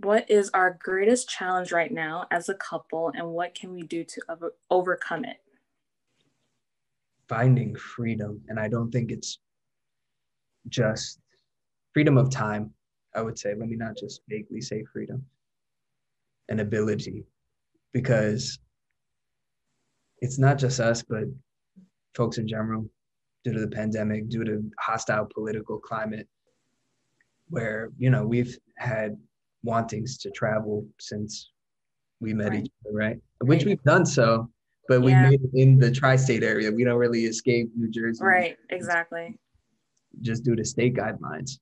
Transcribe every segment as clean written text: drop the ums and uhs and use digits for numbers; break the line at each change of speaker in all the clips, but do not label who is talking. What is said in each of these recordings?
What is our greatest challenge right now as a couple, and what can we do to overcome it?
Finding freedom. And I don't think it's just freedom of time, I would say. Let me not just vaguely say freedom and ability, because it's not just us, but folks in general, due to the pandemic, due to hostile political climate, where, we've had wantings to travel since we met each other, right? Which we've done so, but we made it in the tri-state area. We don't really escape New Jersey.
Right, exactly.
Just due to state guidelines.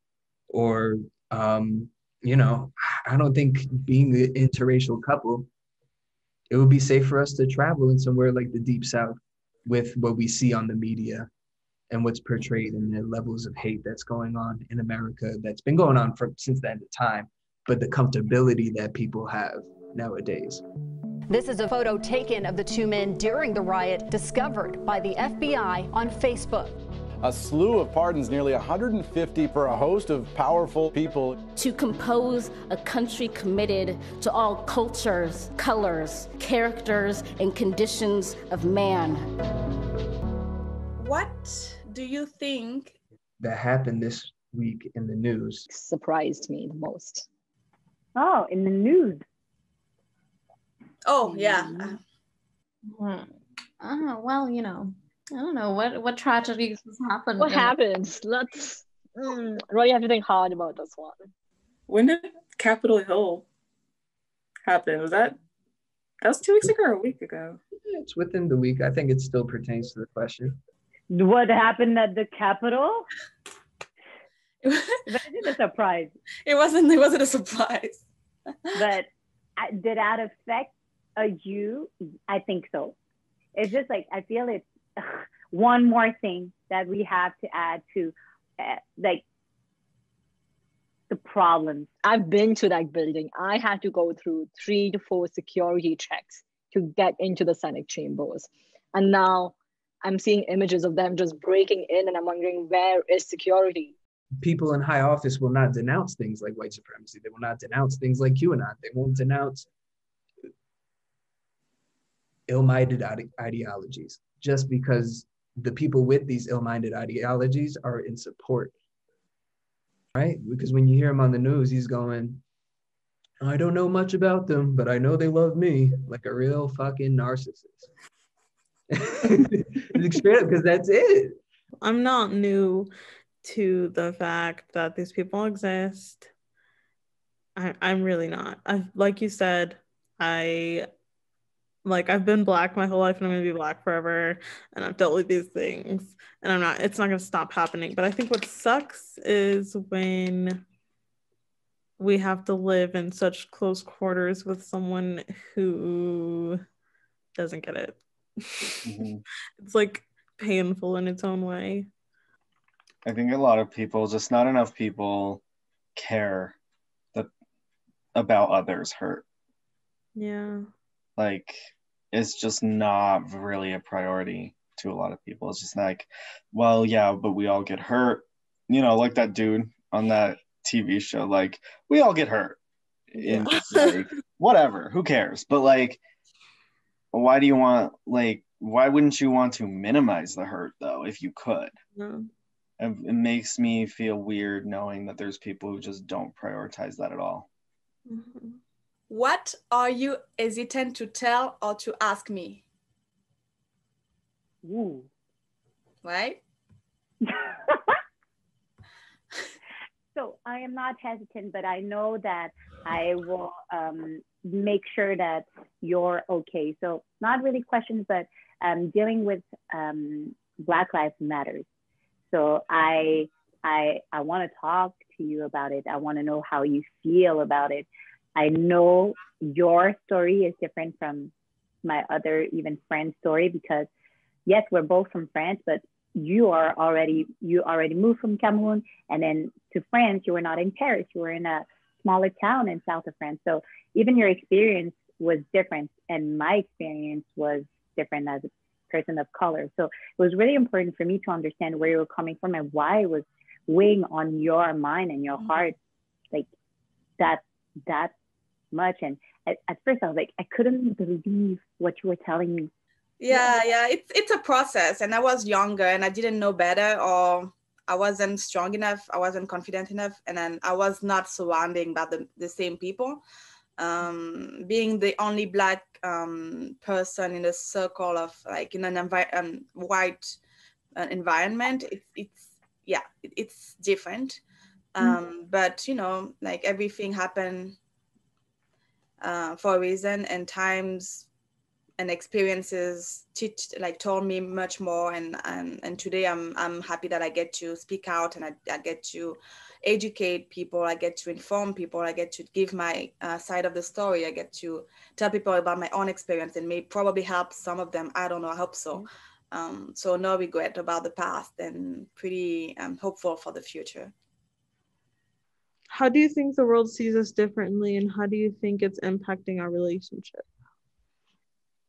Or, I don't think being an interracial couple, it would be safe for us to travel in somewhere like the Deep South with what we see on the media and what's portrayed and the levels of hate that's going on in America that's been going on since the end of time, but the comfortability that people have nowadays.
This is a photo taken of the two men during the riot, discovered by the FBI on Facebook.
A slew of pardons, nearly 150 for a host of powerful people.
To compose a country committed to all cultures, colors, characters, and conditions of man.
What do you think
that happened this week in the news
surprised me the most?
Oh, in the news.
Oh, yeah.
Well, I don't know what tragedies has happened.
What happened? Really have to think hard about this one.
When did Capitol Hill happen? That was 2 weeks ago or a week ago?
It's within the week. I think it still pertains to the question.
What happened at the Capitol? That isn't a surprise.
It wasn't a surprise.
But did that affect you? I think so. It's just like, I feel it's one more thing that we have to add to like the problems.
I've been to that building. I had to go through 3 to 4 security checks to get into the Senate chambers. And now I'm seeing images of them just breaking in, and I'm wondering, where is security?
People in high office will not denounce things like white supremacy. They will not denounce things like QAnon. They won't denounce ill-minded ideologies just because the people with these ill-minded ideologies are in support, right? Because when you hear him on the news, he's going, I don't know much about them, but I know they love me, like a real fucking narcissist. Straight up, because that's it.
I'm not new to the fact that these people exist. I'm really not. Like you said, I've been Black my whole life, and I'm gonna be Black forever, and I've dealt with these things, and it's not gonna stop happening. But I think what sucks is when we have to live in such close quarters with someone who doesn't get it. Mm-hmm. It's like painful in its own way.
I think a lot of people, just not enough people, care about others' hurt.
Yeah.
Like, it's just not really a priority to a lot of people. It's just like, well, yeah, but we all get hurt. Like that dude on that TV show, like, we all get hurt. Yeah. Like, whatever, who cares? But like, why wouldn't you want to minimize the hurt though, if you could?
No.
It makes me feel weird knowing that there's people who just don't prioritize that at all.
Mm-hmm. What are you hesitant to tell or to ask me?
Ooh.
Right?
So I am not hesitant, but I know that I will make sure that you're okay. So not really questions, but dealing with Black Lives Matters. So I want to talk to you about it. I want to know how you feel about it. I know your story is different from my other even friend's story, because yes, we're both from France, but you already moved from Cameroon, and then to France. You were not in Paris. You were in a smaller town in south of France. So even your experience was different, and my experience was different as a person of color. So it was really important for me to understand where you were coming from and why it was weighing on your mind and your heart, like that much. And at first I was like, I couldn't believe what you were telling me.
Yeah, it's a process, and I was younger and I didn't know better, or I wasn't strong enough, I wasn't confident enough, and then I was not surrounding by the same people. Being the only Black person in a circle of like in an white environment, it's different. But you know, like everything happened for a reason, and times and experiences told me much more, and today I'm happy that I get to speak out, and I get to educate people, I get to inform people, I get to give my side of the story, I get to tell people about my own experience, and may probably help some of them. I don't know, I hope so. So no regret about the past, and pretty hopeful for the future.
How do you think the world sees us differently, and how do you think it's impacting our relationship?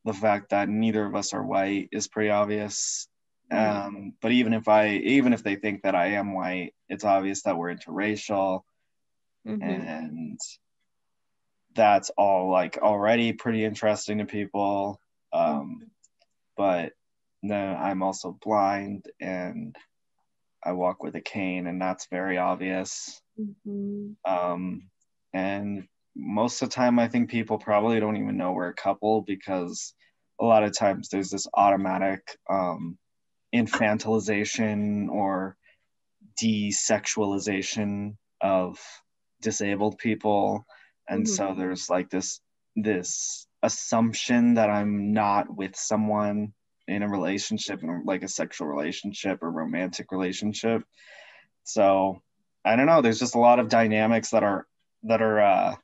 The fact that neither of us are white is pretty obvious. But even if they think that I am white, it's obvious that we're interracial. And that's all like already pretty interesting to people. But then I'm also blind and I walk with a cane, and that's very obvious. And most of the time I think people probably don't even know we're a couple, because a lot of times there's this automatic infantilization or desexualization of disabled people, and so there's like this assumption that I'm not with someone in a relationship, like a sexual relationship or romantic relationship. So I don't know, there's just a lot of dynamics that are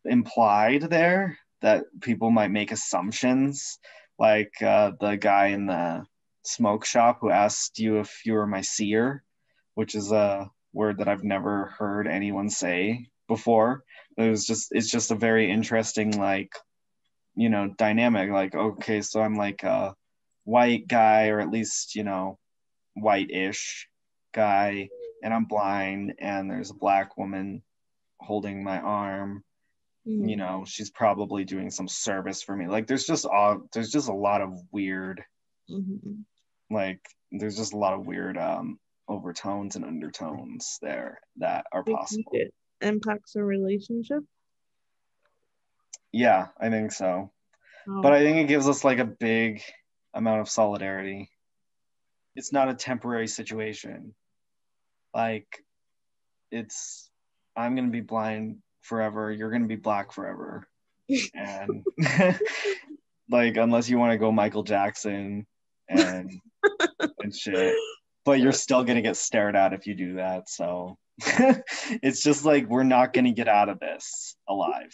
implied there, that people might make assumptions, like the guy in the smoke shop who asked you if you were my seer, which is a word that I've never heard anyone say before. It's just a very interesting, like, you know, dynamic. Like, okay, so I'm like a white guy, or at least, you know, white-ish guy, and I'm blind, and there's a Black woman holding my arm. You know, she's probably doing some service for me. Like, there's just a lot of weird, like, there's just a lot of weird overtones and undertones there that are possible.
It impacts a relationship?
Yeah, I think so. But I think it gives us like a big amount of solidarity. It's not a temporary situation. Like, I'm gonna be blind forever, you're gonna be Black forever. And like, unless you want to go Michael Jackson and shit, but you're still gonna get stared at if you do that. So it's just like, we're not gonna get out of this alive.